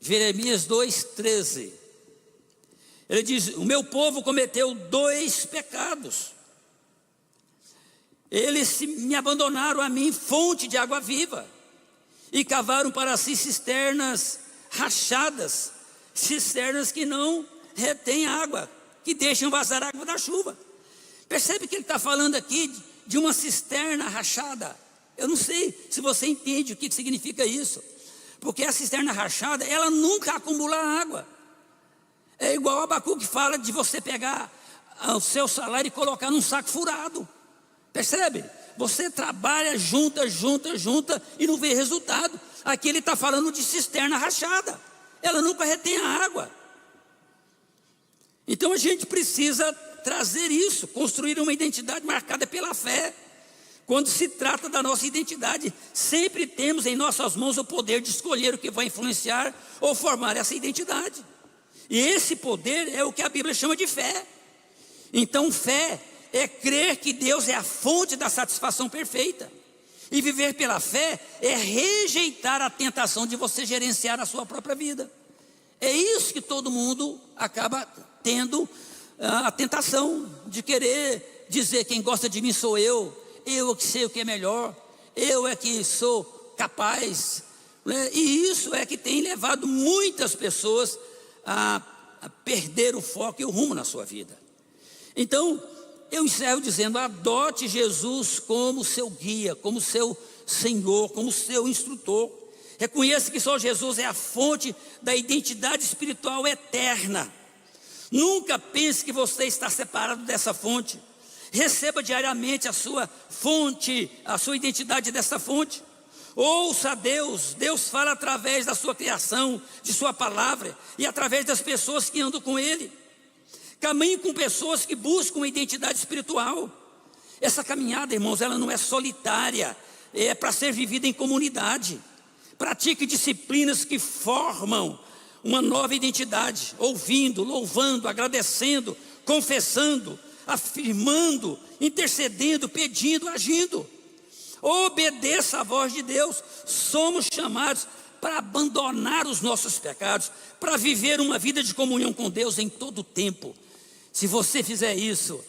Jeremias 2, 13. Ele diz, o meu povo cometeu 2 pecados. Eles me abandonaram a mim, fonte de água viva, e cavaram para si cisternas rachadas, cisternas que não retêm água, que deixam vazar água da chuva. Percebe que ele está falando aqui de uma cisterna rachada. Eu não sei se você entende o que significa isso, porque a cisterna rachada, ela nunca acumula água. É igual a Abacuque fala de você pegar o seu salário e colocar num saco furado. Percebe? Você trabalha, junta e não vê resultado. Aqui ele está falando de cisterna rachada. Ela nunca retém a água. Então a gente precisa trazer isso, construir uma identidade marcada pela fé. Quando se trata da nossa identidade, sempre temos em nossas mãos o poder de escolher o que vai influenciar ou formar essa identidade. E esse poder é o que a Bíblia chama de fé. Então fé é crer que Deus é a fonte da satisfação perfeita. E viver pela fé é rejeitar a tentação de você gerenciar a sua própria vida. É isso que todo mundo acaba tendo a tentação de querer dizer, quem gosta de mim sou eu é que sei o que é melhor, eu é que sou capaz, né? E isso é que tem levado muitas pessoas a perder o foco e o rumo na sua vida. Então eu encerro dizendo, adote Jesus como seu guia, como seu Senhor, como seu instrutor. Reconheça que só Jesus é a fonte da identidade espiritual eterna. Nunca pense que você está separado dessa fonte. Receba diariamente a sua fonte, a sua identidade dessa fonte. Ouça a Deus. Deus fala através da sua criação, de sua palavra, e através das pessoas que andam com Ele. Caminhe com pessoas que buscam uma identidade espiritual. Essa caminhada, irmãos, ela não é solitária, é para ser vivida em comunidade. Pratique disciplinas que formam uma nova identidade, ouvindo, louvando, agradecendo, confessando, afirmando, intercedendo, pedindo, agindo. Obedeça a voz de Deus. Somos chamados para abandonar os nossos pecados, para viver uma vida de comunhão com Deus em todo o tempo. Se você fizer isso,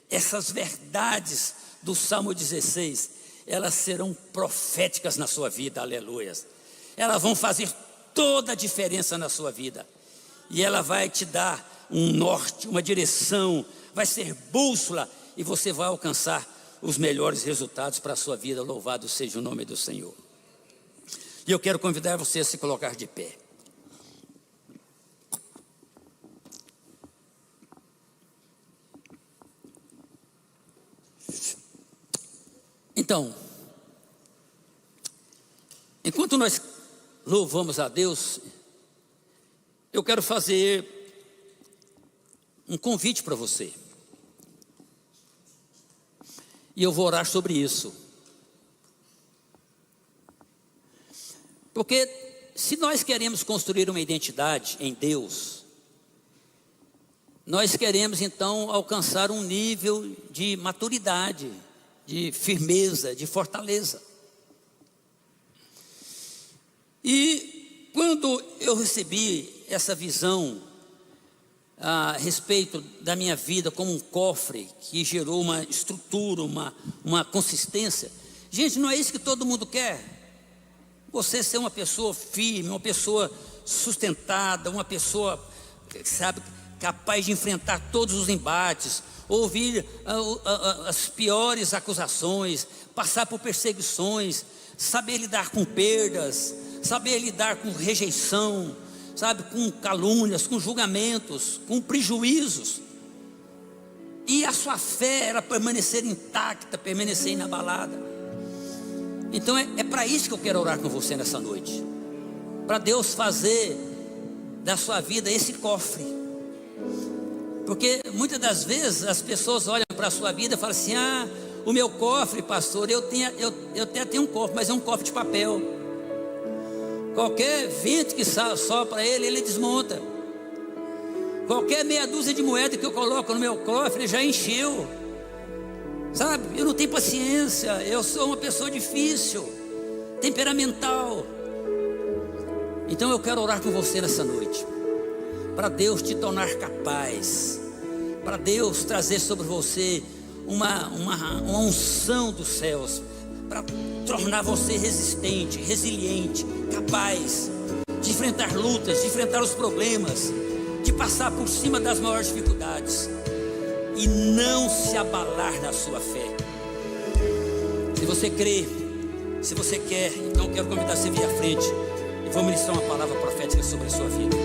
essas verdades do Salmo 16, elas serão proféticas na sua vida, aleluias. Elas vão fazer toda a diferença na sua vida. E ela vai te dar um norte, uma direção, vai ser bússola, e você vai alcançar os melhores resultados para a sua vida. Louvado seja o nome do Senhor. E eu quero convidar você a se colocar de pé. Então, enquanto nós louvamos a Deus, eu quero fazer um convite para você. E eu vou orar sobre isso. Porque se nós queremos construir uma identidade em Deus, nós queremos então alcançar um nível de maturidade, de firmeza, de fortaleza. E quando eu recebi essa visão a respeito da minha vida como um cofre que gerou uma estrutura, uma consistência, gente, não é isso que todo mundo quer. Você ser uma pessoa firme, uma pessoa sustentada, uma pessoa, sabe, capaz de enfrentar todos os embates, ouvir as piores acusações, passar por perseguições, saber lidar com perdas, saber lidar com rejeição, sabe, com calúnias, com julgamentos, com prejuízos. E a sua fé era permanecer intacta, permanecer inabalada. Então é para isso que eu quero orar com você nessa noite, para Deus fazer da sua vida esse cofre. Porque muitas das vezes as pessoas olham para a sua vida e falam assim: ah, o meu cofre, pastor, eu até tenho um cofre, mas é um cofre de papel. Qualquer vento que sopra ele desmonta. Qualquer meia dúzia de moedas que eu coloco no meu cofre, ele já encheu. Sabe, eu não tenho paciência, eu sou uma pessoa difícil, temperamental. Então eu quero orar com você nessa noite, para Deus te tornar capaz, para Deus trazer sobre você uma unção dos céus, para tornar você resistente, resiliente, capaz de enfrentar lutas, de enfrentar os problemas, de passar por cima das maiores dificuldades e não se abalar na sua fé. Se você crê, se você quer, então eu quero convidar você a vir à frente e vou ministrar uma palavra profética sobre a sua vida.